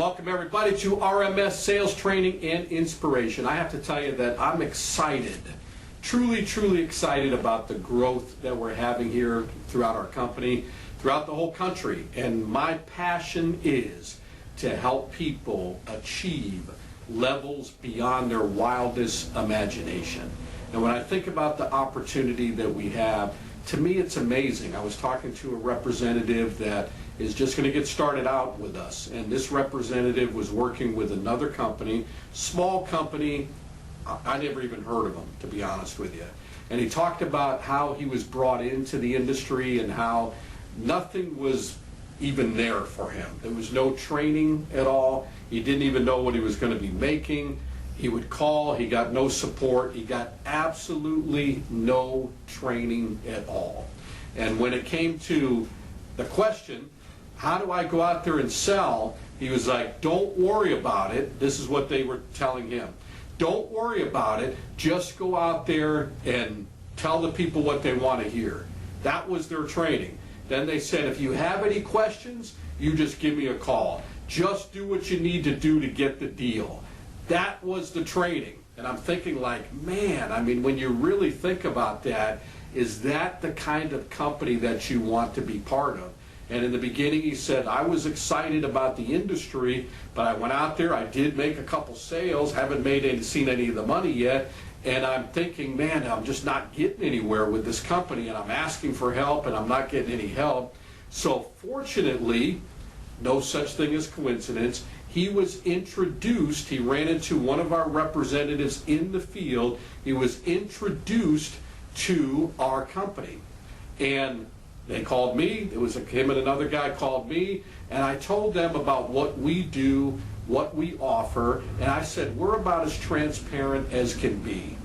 Welcome everybody to RMS Sales Training and Inspiration. I have to tell you that I'm excited, truly excited about the growth that we're having here throughout our company, throughout the whole country. And my passion is to help people achieve levels beyond their wildest imagination. And when I think about the opportunity that we have, to me it's amazing. I was talking to a representative that is just going to get started out with us, and this representative was working with another company, small company. I never even heard of them, to be honest with you. And he talked about how he was brought into the industry and how nothing was even there for him. There was no training at all. He didn't even know what he was going to be making. He would call, he got no support, he got absolutely no training at all. And when it came to the question, how do I go out there and sell? He was like, don't worry about it. This is what they were telling him. Don't worry about it. Just go out there and tell the people what they want to hear. That was their training. Then they said, if you have any questions, you just give me a call. Just do what you need to do to get the deal. That was the training. And I'm thinking like, man, I mean, when you really think about that, is that the kind of company that you want to be part of? And in the beginning he said, I was excited about the industry, but I went out there, I did make a couple sales, haven't seen any of the money yet, and I'm thinking, man, I'm just not getting anywhere with this company, and I'm asking for help and I'm not getting any help. So fortunately, no such thing as coincidence, he was introduced, he ran into one of our representatives in the field, he was introduced to our company. And they called me, it was him and another guy called me, and I told them about what we do, what we offer, and I said, we're about as transparent as can be.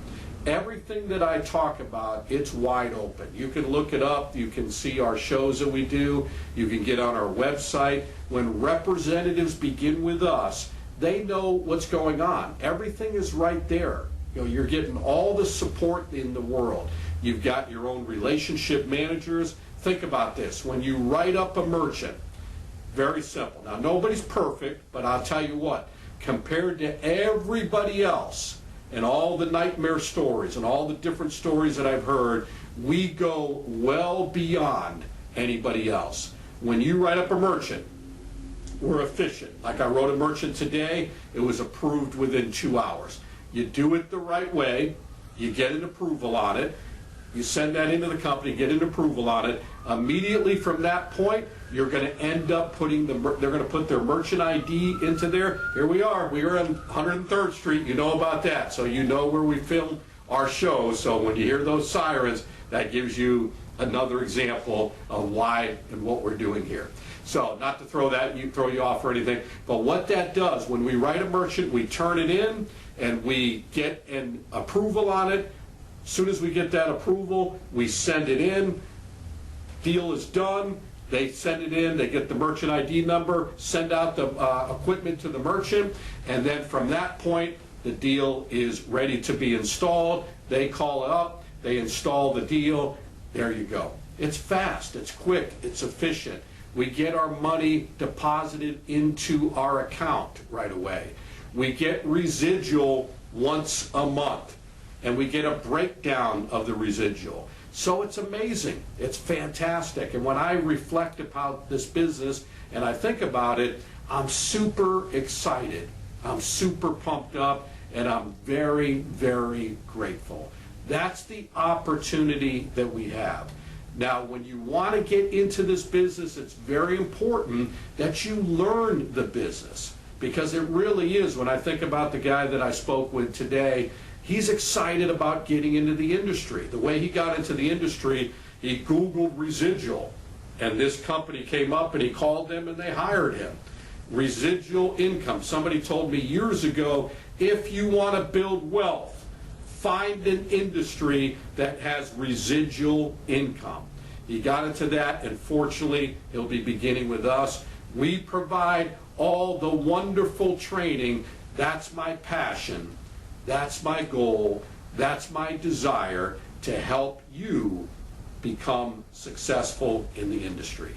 Everything that I talk about, it's wide open. You can look it up, you can see our shows that we do, you can get on our website. When representatives begin with us, they know what's going on. Everything is right there. You know, you're getting all the support in the world. You've got your own relationship managers. Think about this. When you write up a merchant, very simple. Now, nobody's perfect, but I'll tell you what, compared to everybody else and all the nightmare stories and all the different stories that I've heard, we go well beyond anybody else. When you write up a merchant, we're efficient. Like I wrote a merchant today, it was approved within 2 hours. You do it the right way, you get an approval on it, you send that into the company, get an approval on it. Immediately from that point, you're going to end up putting they're going to put their merchant ID into there. Here we are on 103rd Street. You know about that, so you know where we film our shows. So when you hear those sirens, that gives you another example of why and what we're doing here. So not to throw you off or anything, but what that does, when we write a merchant, we turn it in and we get an approval on it. As soon as we get that approval, we send it in, deal is done, they send it in, they get the merchant ID number, send out the equipment to the merchant, and then from that point, the deal is ready to be installed. They call it up, they install the deal, there you go. It's fast, it's quick, it's efficient. We get our money deposited into our account right away. We get residual once a month, and we get a breakdown of the residual. So it's amazing. It's fantastic. And when I reflect about this business and I think about it, I'm super excited. I'm super pumped up, and I'm very grateful. That's the opportunity that we have. Now, when you want to get into this business, it's very important that you learn the business, because it really is. When I think about the guy that I spoke with today, he's excited about getting into the industry. The way he got into the industry, he Googled residual, and this company came up and he called them and they hired him. Residual income. Somebody told me years ago, if you want to build wealth, find an industry that has residual income. He got into that, and fortunately, he'll be beginning with us. We provide all the wonderful training. That's my passion. That's my goal. That's my desire, to help you become successful in the industry.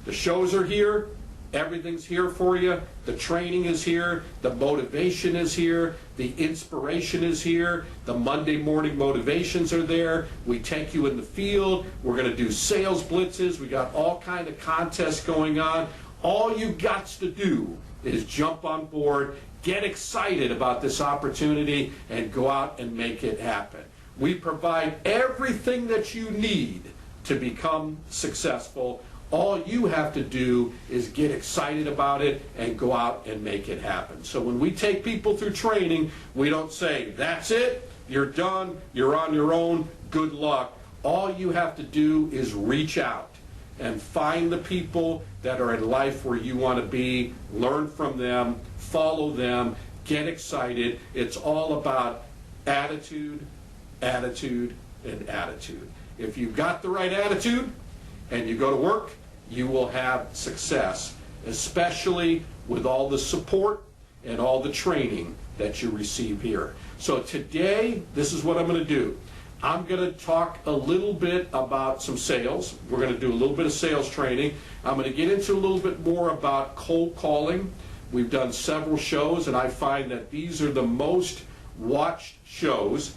The shows are here. Everything's here for you. The training is here. The motivation is here. The inspiration is here. The Monday morning motivations are there. We take you in the field. We're going to do sales blitzes. We got all kind of contests going on. All you got to do is jump on board, get excited about this opportunity, and go out and make it happen. We provide everything that you need to become successful. All you have to do is get excited about it and go out and make it happen. So when we take people through training, we don't say, that's it, you're done, you're on your own, good luck. All you have to do is reach out and find the people that are in life where you want to be, learn from them, follow them, get excited. It's all about attitude, attitude, and attitude. If you've got the right attitude and you go to work, you will have success, especially with all the support and all the training that you receive here. So today, this is what I'm going to do. I'm going to talk a little bit about some sales. We're going to do a little bit of sales training. I'm going to get into a little bit more about cold calling. We've done several shows, and I find that these are the most watched shows,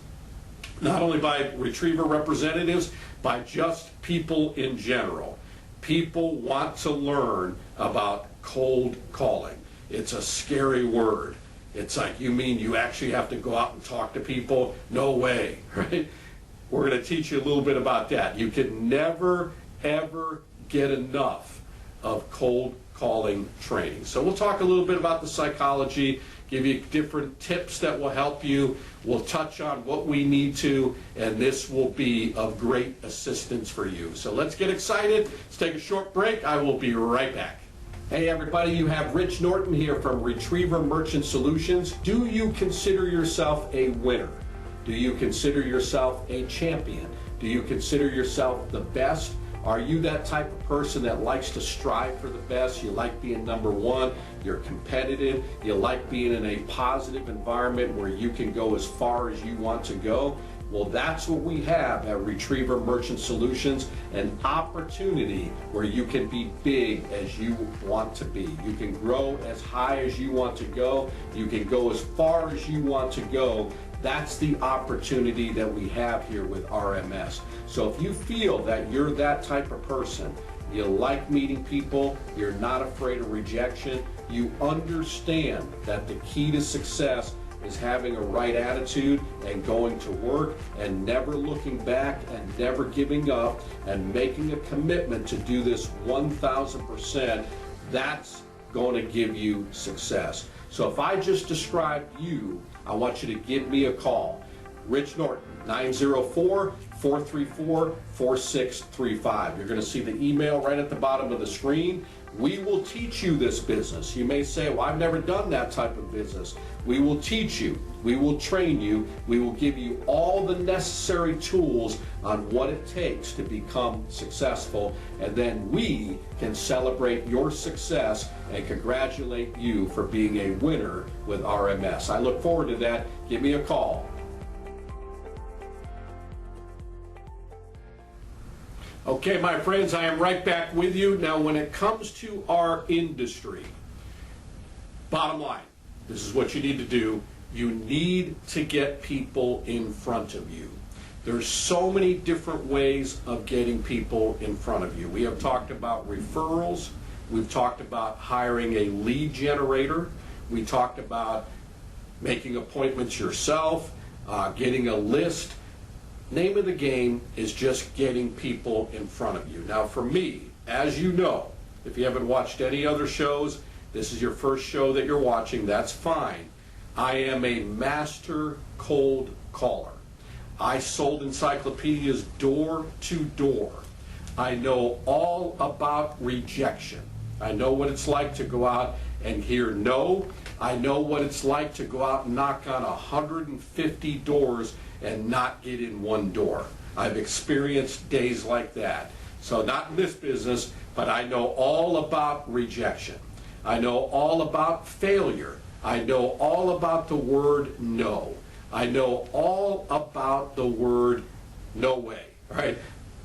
not only by retriever representatives, by just people in general. People want to learn about cold calling. It's a scary word. It's like, you mean you actually have to go out and talk to people? No way, right? We're going to teach you a little bit about that. You can never, ever get enough of cold calling training. So we'll talk a little bit about the psychology, give you different tips that will help you. We'll touch on what we need to, and this will be of great assistance for you. So let's get excited. Let's take a short break. I will be right back. Hey everybody, you have Rich Norton here from Retriever Merchant Solutions. Do you consider yourself a winner? Do you consider yourself a champion? Do you consider yourself the best? Are you that type of person that likes to strive for the best? You like being number one, you're competitive, you like being in a positive environment where you can go as far as you want to go? Well, that's what we have at Retriever Merchant Solutions, an opportunity where you can be big as you want to be. You can grow as high as you want to go. You can go as far as you want to go. That's the opportunity that we have here with RMS. So if you feel that you're that type of person, you like meeting people, you're not afraid of rejection, you understand that the key to success is having a right attitude and going to work and never looking back and never giving up and making a commitment to do this 1,000%, that's going to give you success. So if I just described you, I want you to give me a call. Rich Norton, 904-434-4635. You're going to see the email right at the bottom of the screen. We will teach you this business. You may say, well, I've never done that type of business. We will teach you. We will train you. We will give you all the necessary tools on what it takes to become successful. And then we can celebrate your success and congratulate you for being a winner with RMS. I look forward to that. Give me a call. Okay, my friends, I am right back with you. Now, when it comes to our industry, bottom line, this is what you need to do. You need to get people in front of you. There's so many different ways of getting people in front of you. We have talked about referrals. We've talked about hiring a lead generator. We talked about making appointments yourself, getting a list. Name of the game is just getting people in front of you. Now for me, as you know, if you haven't watched any other shows, this is your first show that you're watching, that's fine. I am a master cold caller. I sold encyclopedias door to door. I know all about rejection. I know what it's like to go out and hear no. I know what it's like to go out and knock on 150 doors and not get in one door. I've experienced days like that. So not in this business, but I know all about rejection. I know all about failure. I know all about the word no. I know all about the word no way, right?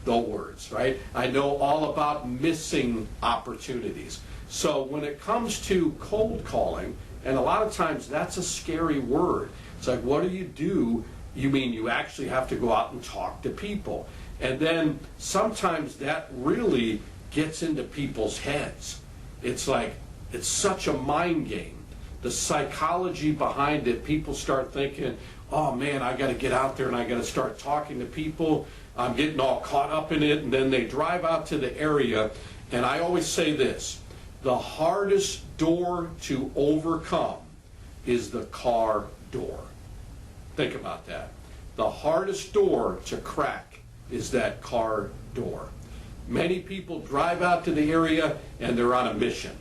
The words, right? I know all about missing opportunities. So when it comes to cold calling, and a lot of times that's a scary word. It's like, what do? You mean you actually have to go out and talk to people. And then sometimes that really gets into people's heads. It's like, it's such a mind game. The psychology behind it, people start thinking, oh man, I got to get out there and I got to start talking to people. I'm getting all caught up in it. And then they drive out to the area. And I always say this, the hardest door to overcome is the car door. Think about that. The hardest door to crack is that car door. Many people drive out to the area and they're on a mission.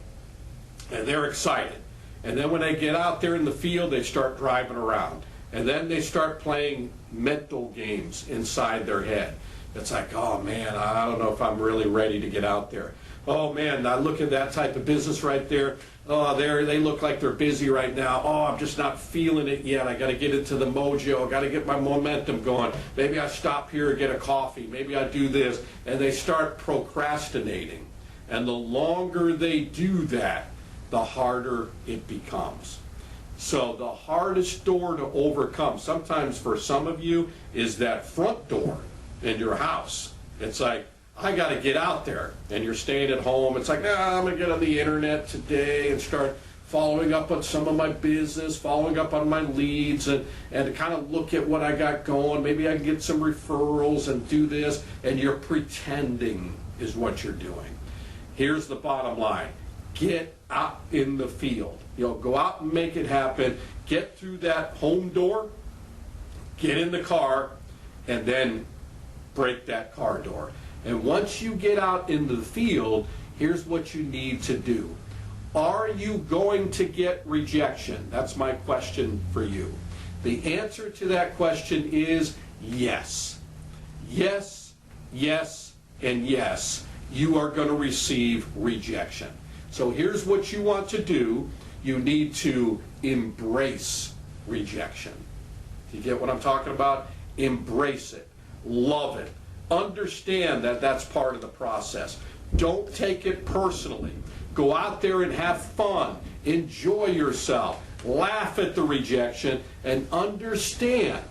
And they're excited. And then when they get out there in the field, they start driving around. And then they start playing mental games inside their head. It's like, oh man, I don't know if I'm really ready to get out there. Oh man, I look at that type of business right there. Oh, they look like they're busy right now. Oh, I'm just not feeling it yet. I got to get into the mojo. I got to get my momentum going. Maybe I stop here and get a coffee. Maybe I do this. And they start procrastinating. And the longer they do that, the harder it becomes. So the hardest door to overcome, sometimes for some of you, is that front door in your house. It's like, I got to get out there, and you're staying at home. It's like, I'm going to get on the internet today and start following up on some of my business, following up on my leads, and kind of look at what I got going. Maybe I can get some referrals and do this, and you're pretending is what you're doing. Here's the bottom line. Get out in the field. Go out and make it happen. Get through that home door, get in the car, and then break that car door. And once you get out into the field, here's what you need to do. Are you going to get rejection? That's my question for you. The answer to that question is yes. Yes, yes, and yes. You are going to receive rejection. So here's what you want to do. You need to embrace rejection. Do you get what I'm talking about? Embrace it. Love it. Understand that that's part of the process. Don't take it personally. Go out there and have fun. Enjoy yourself. Laugh at the rejection and understand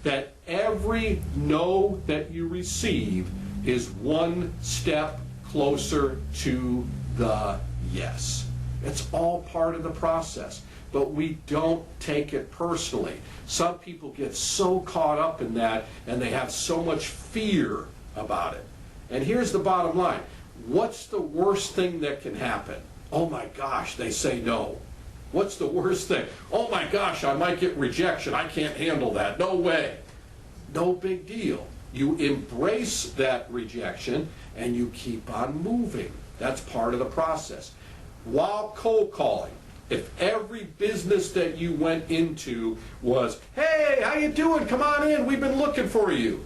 that every no that you receive is one step closer to the yes. It's all part of the process, but we don't take it personally. Some people get so caught up in that and they have so much fear about it. And here's the bottom line. What's the worst thing that can happen? Oh my gosh, they say no. What's the worst thing? Oh my gosh, I might get rejection. I can't handle that. No way. No big deal. You embrace that rejection and you keep on moving. That's part of the process. While cold calling, if every business that you went into was, hey, how you doing? Come on in. We've been looking for you.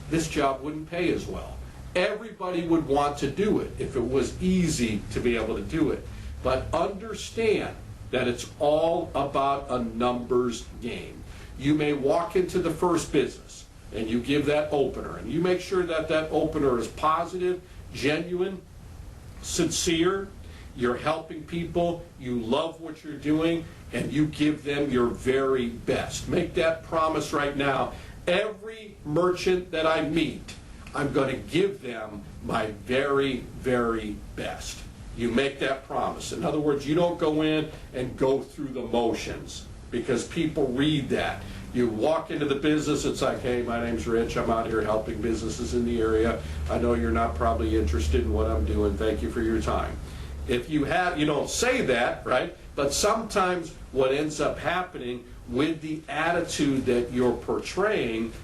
This job wouldn't pay as well. Everybody would want to do it if it was easy to be able to do it. But understand that it's all about a numbers game. You may walk into the first business and you give that opener, and you make sure that that opener is positive, genuine, sincere. You're helping people, you love what you're doing, and you give them your very best. Make that promise right now. Every merchant that I meet, I'm going to give them my very, very best. You make that promise. In other words, you don't go in and go through the motions, because people read that. You walk into the business, it's like, hey, my name's Rich, I'm out here helping businesses in the area. I know you're not probably interested in what I'm doing. Thank you for your time. If you don't say that, right? But sometimes what ends up happening with the attitude that you're portraying,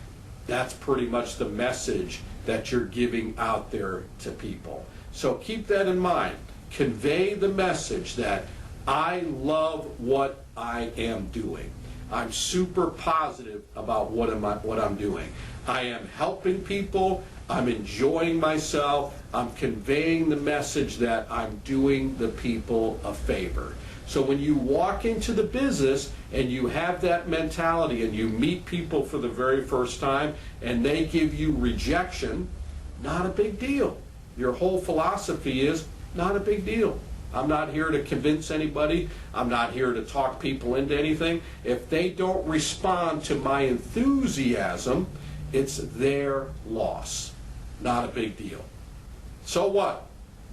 that's pretty much the message that you're giving out there to people. So keep that in mind. Convey the message that I love what I am doing. I'm super positive about what I'm doing. I am helping people. I'm enjoying myself. I'm conveying the message that I'm doing the people a favor. So when you walk into the business and you have that mentality and you meet people for the very first time and they give you rejection, not a big deal. Your whole philosophy is, not a big deal. I'm not here to convince anybody. I'm not here to talk people into anything. If they don't respond to my enthusiasm, it's their loss. Not a big deal. So what?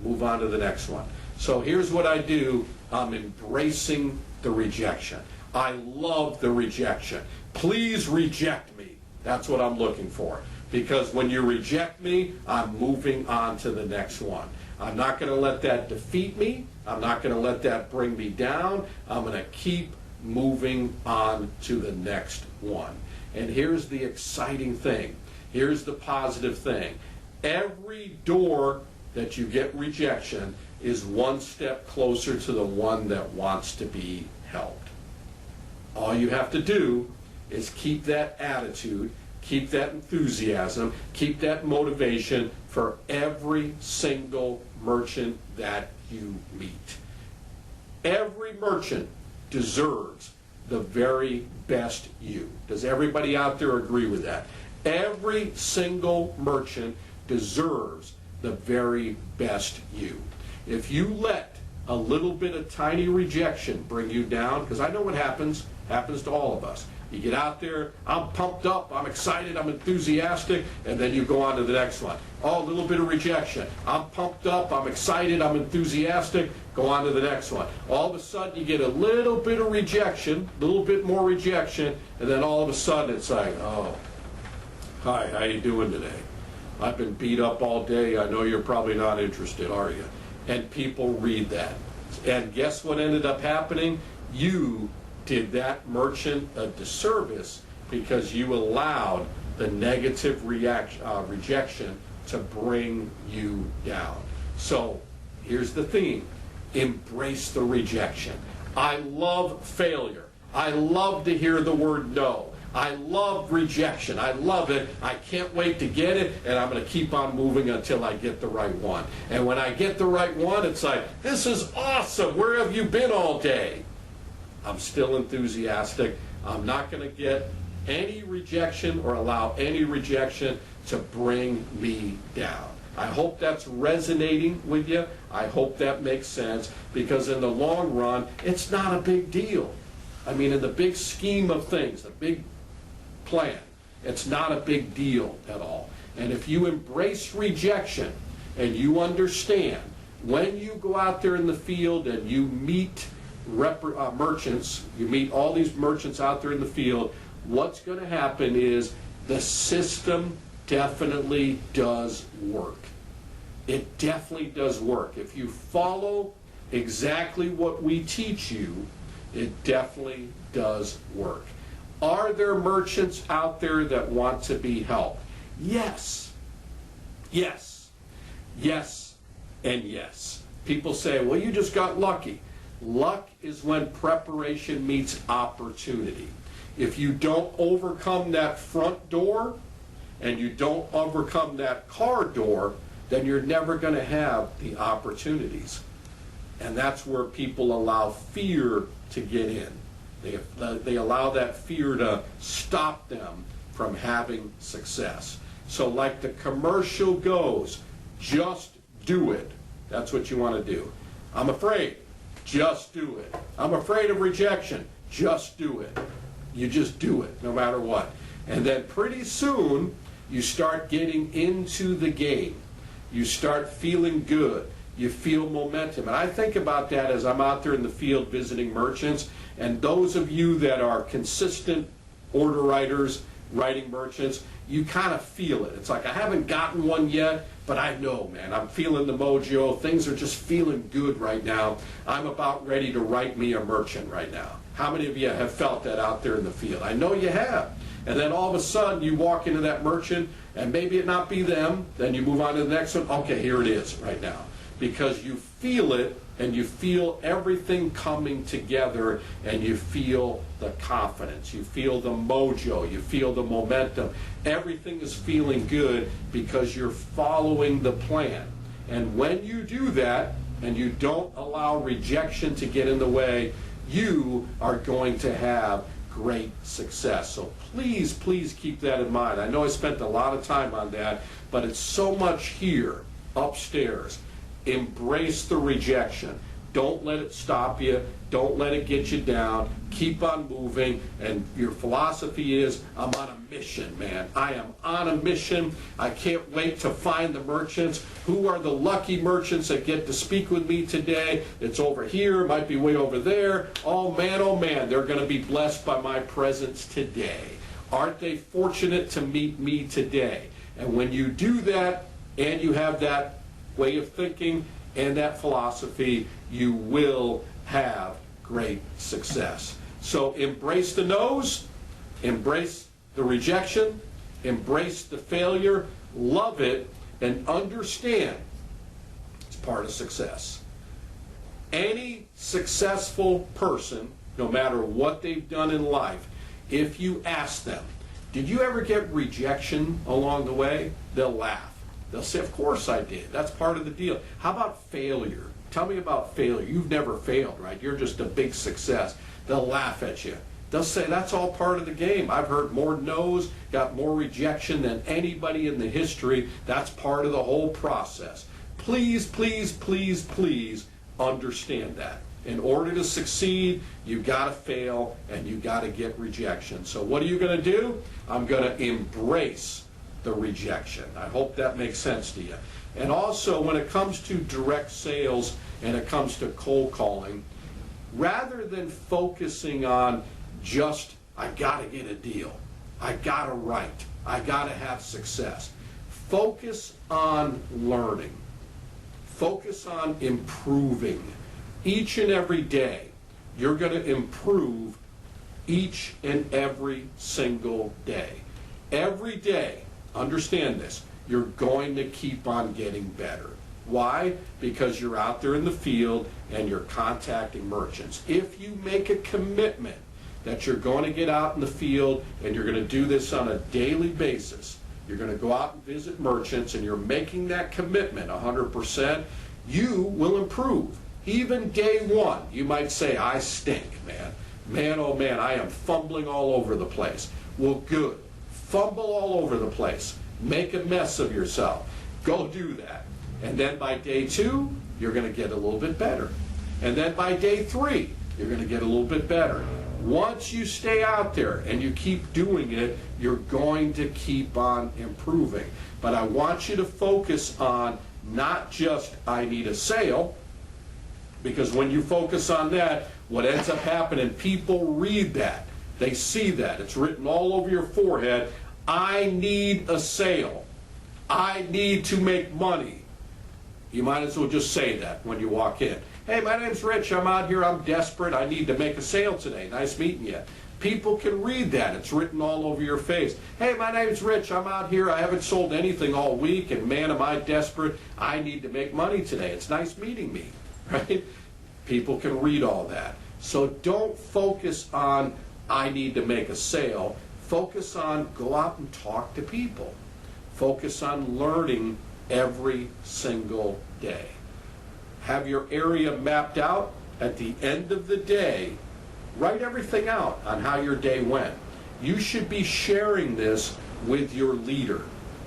Move on to the next one. So here's what I do. I'm embracing the rejection. I love the rejection. Please reject me. That's what I'm looking for. Because when you reject me, I'm moving on to the next one. I'm not going to let that defeat me. I'm not going to let that bring me down. I'm going to keep moving on to the next one. And here's the exciting thing. Here's the positive thing. Every door that you get rejection is one step closer to the one that wants to be helped. All you have to do is keep that attitude, keep that enthusiasm, keep that motivation for every single merchant that you meet. Every merchant deserves the very best you. Does everybody out there agree with that? Every single merchant deserves the very best you. If you let a little bit of tiny rejection bring you down, because I know what happens to all of us. You get out there, I'm pumped up, I'm excited, I'm enthusiastic, and then you go on to the next one. Oh, a little bit of rejection. I'm pumped up, I'm excited, I'm enthusiastic, go on to the next one. All of a sudden you get a little bit of rejection, a little bit more rejection, and then all of a sudden it's like, oh, hi, how you doing today? I've been beat up all day, I know you're probably not interested, are you? And people read that. And guess what ended up happening? You did that merchant a disservice because you allowed the negative rejection to bring you down. So here's the theme. Embrace the rejection. I love failure. I love to hear the word no. I love rejection. I love it. I can't wait to get it, and I'm going to keep on moving until I get the right one. And when I get the right one, it's like, this is awesome. Where have you been all day? I'm still enthusiastic. I'm not going to get any rejection or allow any rejection to bring me down. I hope that's resonating with you. I hope that makes sense, because in the long run, it's not a big deal. I mean, in the big scheme of things, the big plan, it's not a big deal at all. And if you embrace rejection and you understand, when you go out there in the field and you meet merchants, you meet all these merchants out there in the field, what's going to happen is the system definitely does work. It definitely does work. If you follow exactly what we teach you, it definitely does work. Are there merchants out there that want to be helped? Yes. Yes. Yes. And yes. People say, well, you just got lucky. Luck is when preparation meets opportunity. If you don't overcome that front door and you don't overcome that car door, then you're never going to have the opportunities. And that's where people allow fear to get in. They allow that fear to stop them from having success. So like the commercial goes, just do it. That's what you want to do. I'm afraid. Just do it. I'm afraid of rejection. Just do it. You just do it, no matter what. And then pretty soon, you start getting into the game. You start feeling good. You feel momentum. And I think about that as I'm out there in the field visiting merchants. And those of you that are consistent order writers, writing merchants, you kind of feel it. It's like, I haven't gotten one yet, but I know, man, I'm feeling the mojo. Things are just feeling good right now. I'm about ready to write me a merchant right now. How many of you have felt that out there in the field? I know you have. And then all of a sudden, you walk into that merchant, and maybe it not be them, then you move on to the next one. Okay, here it is right now. Because you feel it, and you feel everything coming together, and you feel the confidence, you feel the mojo, you feel the momentum. Everything is feeling good because you're following the plan. And when you do that, and you don't allow rejection to get in the way, you are going to have great success. So please, please keep that in mind. I know I spent a lot of time on that, but it's so much here, upstairs. embrace the rejection. Don't let it stop you. Don't let it get you down. Keep on moving. And your philosophy is, I'm on a mission, man. I am on a mission. I can't wait to find the merchants. Who are the lucky merchants that get to speak with me today? It's over here. It might be way over there. Oh, man, they're going to be blessed by my presence today. Aren't they fortunate to meet me today? And when you do that, and you have that way of thinking and that philosophy, you will have great success. So embrace the no's, embrace the rejection, embrace the failure, love it, and understand it's part of success. Any successful person, no matter what they've done in life, if you ask them, did you ever get rejection along the way? They'll laugh. They'll say, of course I did. That's part of the deal. How about failure? Tell me about failure. You've never failed, right? You're just a big success. They'll laugh at you. They'll say, that's all part of the game. I've heard more no's, got more rejection than anybody in the history. That's part of the whole process. Please, please, please, please understand that. In order to succeed, you've got to fail and you've got to get rejection. So what are you going to do? I'm going to embrace the rejection. I hope that makes sense to you. And also, when it comes to direct sales and it comes to cold calling, rather than focusing on just, I got to get a deal, I got to write, I got to have success, focus on learning. Focus on improving. Each and every day, you're going to improve each and every single day. Every day, understand this, you're going to keep on getting better. Why? Because you're out there in the field and you're contacting merchants. If you make a commitment that you're going to get out in the field and you're going to do this on a daily basis, you're going to go out and visit merchants and you're making that commitment 100%, you will improve. Even day one, you might say, I stink, man. Man, oh man, I am fumbling all over the place. Well, good. Fumble all over the place. Make a mess of yourself. Go do that. And then by day two, you're going to get a little bit better. And then by day three, you're going to get a little bit better. Once you stay out there and you keep doing it, you're going to keep on improving. But I want you to focus on not just, I need a sale, because when you focus on that, what ends up happening, people read that. They see that. It's written all over your forehead. I need a sale. I need to make money. You might as well just say that when you walk in. Hey, my name's Rich. I'm out here. I'm desperate. I need to make a sale today. Nice meeting you. People can read that. It's written all over your face. Hey, my name's Rich. I'm out here. I haven't sold anything all week, and man, am I desperate. I need to make money today. It's nice meeting me, right? People can read all that. So don't focus on, I need to make a sale. Focus on, go out and talk to people. Focus on learning every single day. Have your area mapped out. At the end of the day, write everything out on how your day went. You should be sharing this with your leader.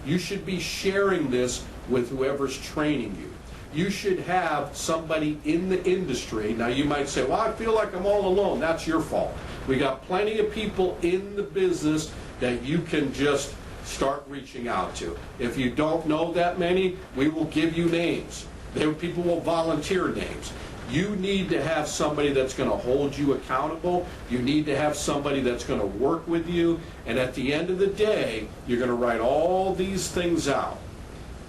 You should be sharing this with whoever's training you. You should have somebody in the industry. Now you might say, well, I feel like I'm all alone. That's your fault. We got plenty of people in the business that you can just start reaching out to. If you don't know that many, we will give you names. People will volunteer names. You need to have somebody that's going to hold you accountable. You need to have somebody that's going to work with you. And at the end of the day, you're going to write all these things out.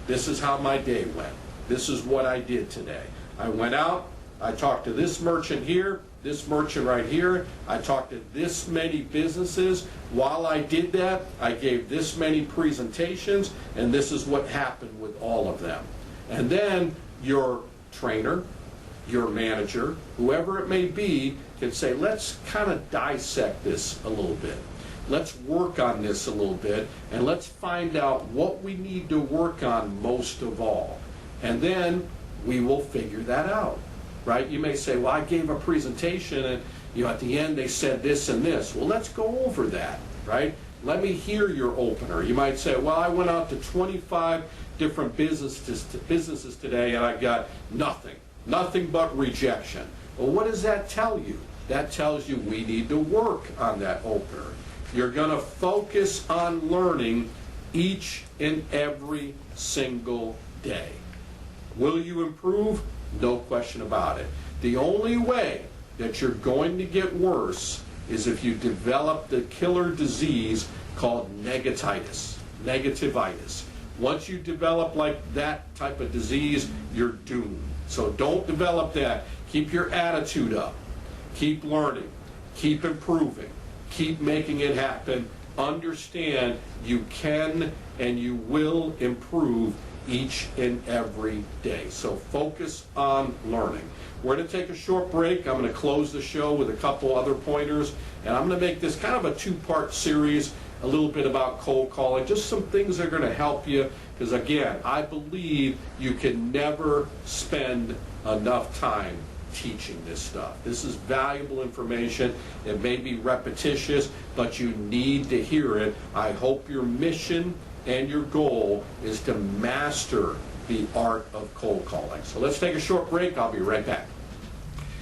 This is how my day went. This is what I did today. I went out, I talked to this merchant here, this merchant right here, I talked to this many businesses. While I did that, I gave this many presentations, and this is what happened with all of them. And then your trainer, your manager, whoever it may be, can say, let's kind of dissect this a little bit. Let's work on this a little bit, and let's find out what we need to work on most of all. And then we will figure that out, right? You may say, well, I gave a presentation and at the end they said this and this. Well, let's go over that, right? Let me hear your opener. You might say, well, I went out to 25 different businesses today, and I've got nothing but rejection. Well, what does that tell you? That tells you we need to work on that opener. You're going to focus on learning each and every single day. Will you improve? No question about it. The only way that you're going to get worse is if you develop the killer disease called negativitis. Once you develop like that type of disease, you're doomed. So don't develop that. Keep your attitude up. Keep learning. Keep improving. Keep making it happen. Understand you can and you will improve each and every day. So focus on learning. We're going to take a short break. I'm going to close the show with a couple other pointers, and I'm going to make this kind of a two-part series, a little bit about cold calling, just some things that are going to help you, because again, I believe you can never spend enough time teaching this stuff. This is valuable information. It may be repetitious, but you need to hear it. I hope your mission and your goal is to master the art of cold calling. So let's take a short break. I'll be right back.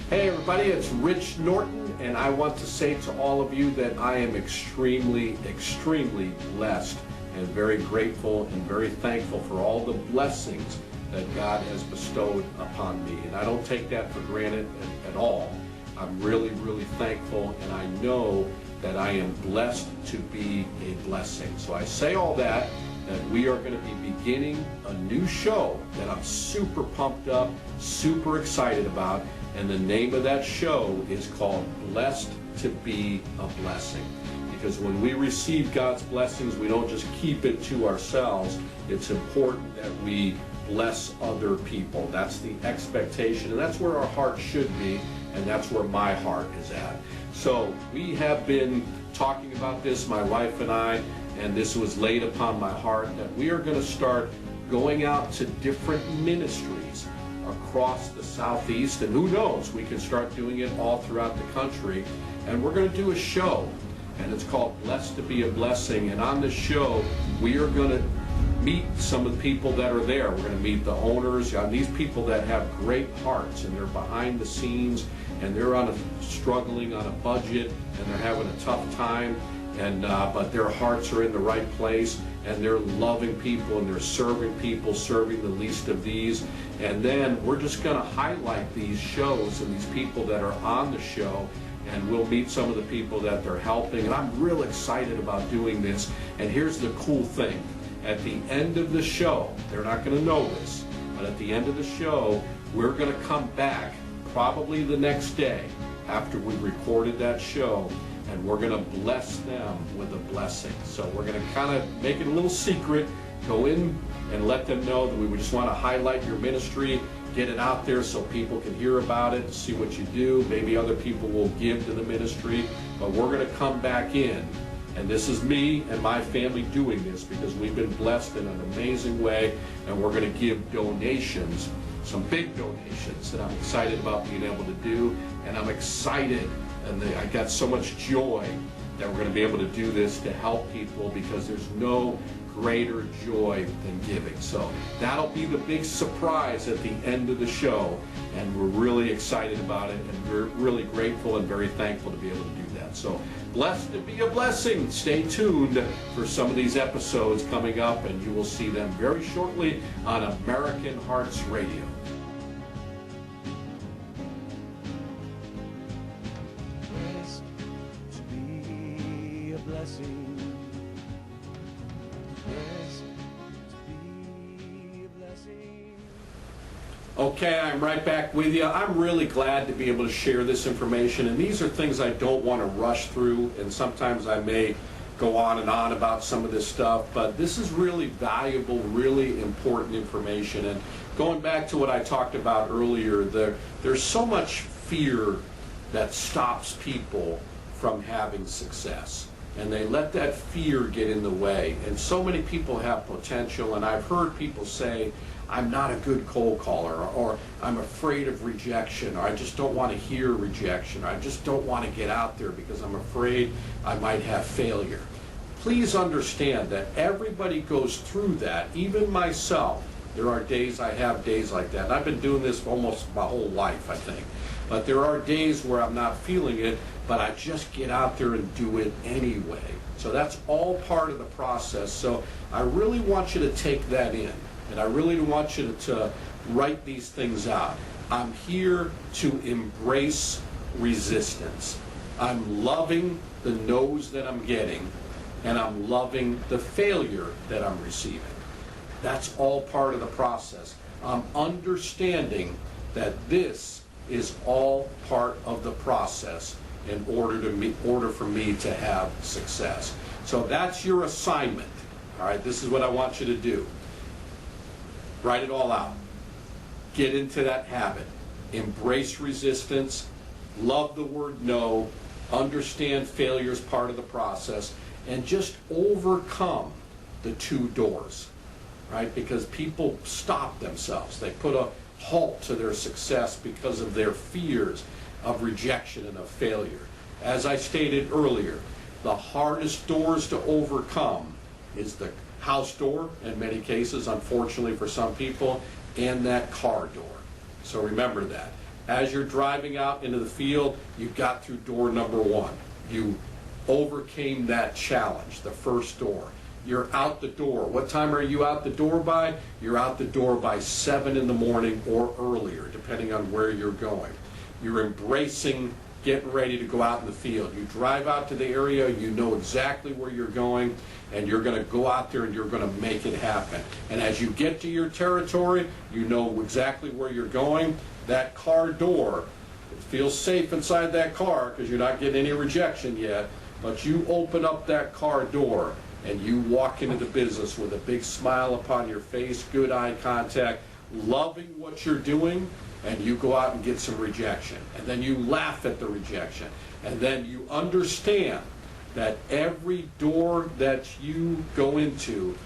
Hey everybody, it's Rich Norton, and I want to say to all of you that I am extremely blessed and very grateful and very thankful for all the blessings that God has bestowed upon me. And I don't take that for granted at all. I'm really thankful, and I know that I am blessed to be a blessing. So I say all that we are going to be beginning a new show that I'm super pumped up, super excited about, and the name of that show is called Blessed to Be a Blessing. Because when we receive God's blessings, we don't just keep it to ourselves. It's important that we bless other people. That's the expectation, and that's where our heart should be, and that's where my heart is at. So we have been talking about this, my wife and I, and this was laid upon my heart that we are going to start going out to different ministries across the Southeast, and who knows, we can start doing it all throughout the country. And we're going to do a show, and it's called Blessed to Be a Blessing. And on this show, we are going to meet some of the people that are there. We're going to meet the owners, these people that have great hearts, and they're behind the scenes, and they're struggling on a budget, and they're having a tough time, and but their hearts are in the right place, and they're loving people, and they're serving people, serving the least of these. And then we're just going to highlight these shows and these people that are on the show, and we'll meet some of the people that they're helping. And I'm real excited about doing this. And here's the cool thing. At the end of the show, they're not going to know this, but at the end of the show, we're going to come back probably the next day after we recorded that show, and we're going to bless them with a blessing. So we're going to kind of make it a little secret, go in and let them know that we just want to highlight your ministry, get it out there so people can hear about it, see what you do. Maybe other people will give to the ministry, but we're going to come back in. And this is me and my family doing this because we've been blessed in an amazing way, and we're going to give donations, some big donations that I'm excited about being able to do. And I'm excited, and I got so much joy that we're going to be able to do this to help people, because there's no greater joy than giving. So that'll be the big surprise at the end of the show, and we're really excited about it, and we're really grateful and very thankful to be able to do that. So blessed to be a blessing. Stay tuned for some of these episodes coming up, and you will see them very shortly on American Hearts Radio. Blessed to be a blessing. Blessed to be a blessing. Okay, I'm right back with you. I'm really glad to be able to share this information, and these are things I don't want to rush through, and sometimes I may go on and on about some of this stuff, but this is really valuable, really important information. And going back to what I talked about earlier, there's so much fear that stops people from having success, and they let that fear get in the way. And so many people have potential, and I've heard people say, I'm not a good cold caller, or I'm afraid of rejection, or I just don't want to hear rejection, or I just don't want to get out there because I'm afraid I might have failure. please understand that everybody goes through that, even myself. There are days, I have days like that. And I've been doing this for almost my whole life, I think. But there are days where I'm not feeling it, but I just get out there and do it anyway. So that's all part of the process. So I really want you to take that in, and I really want you to write these things out. I'm here to embrace resistance. I'm loving the no's that I'm getting, and I'm loving the failure that I'm receiving. That's all part of the process. I'm understanding that this is all part of the process in order for me to have success. So that's your assignment. All right, this is what I want you to do. Write it all out. Get into that habit. Embrace resistance. Love the word no. Understand failure is part of the process. And just overcome the two doors. Right? Because people stop themselves. They put a halt to their success because of their fears of rejection and of failure. As I stated earlier, the hardest doors to overcome is the house door, in many cases, unfortunately for some people, and that car door. So remember that. As you're driving out into the field, you got through door number one. You overcame that challenge, the first door. You're out the door. What time are you out the door by? You're out the door by 7 in the morning or earlier, depending on where you're going. You're embracing getting ready to go out in the field. You drive out to the area, you know exactly where you're going, and you're going to go out there and you're going to make it happen. And as you get to your territory, you know exactly where you're going. That car door, it feels safe inside that car because you're not getting any rejection yet, but you open up that car door and you walk into the business with a big smile upon your face, good eye contact, loving what you're doing, and you go out and get some rejection. And then you laugh at the rejection. And then you understand that every door that you go into,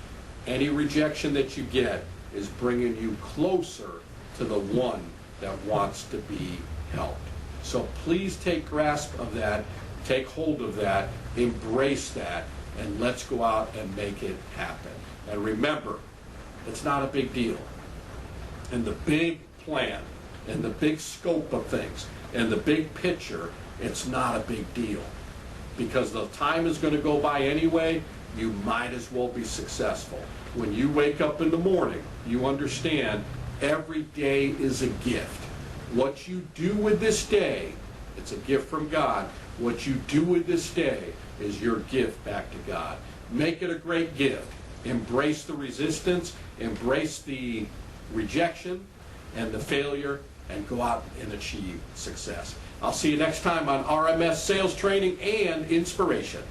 any rejection that you get, is bringing you closer to the one that wants to be helped. So please take grasp of that, take hold of that, embrace that, and let's go out and make it happen. And remember, it's not a big deal. In the big plan, in the big scope of things, in the big picture, it's not a big deal. Because the time is going to go by anyway, you might as well be successful. When you wake up in the morning, you understand every day is a gift. What you do with this day, it's a gift from God. What you do with this day is your gift back to God. Make it a great gift. Embrace the resistance, embrace the rejection and the failure, and go out and achieve success. I'll see you next time on RMS Sales Training and Inspiration.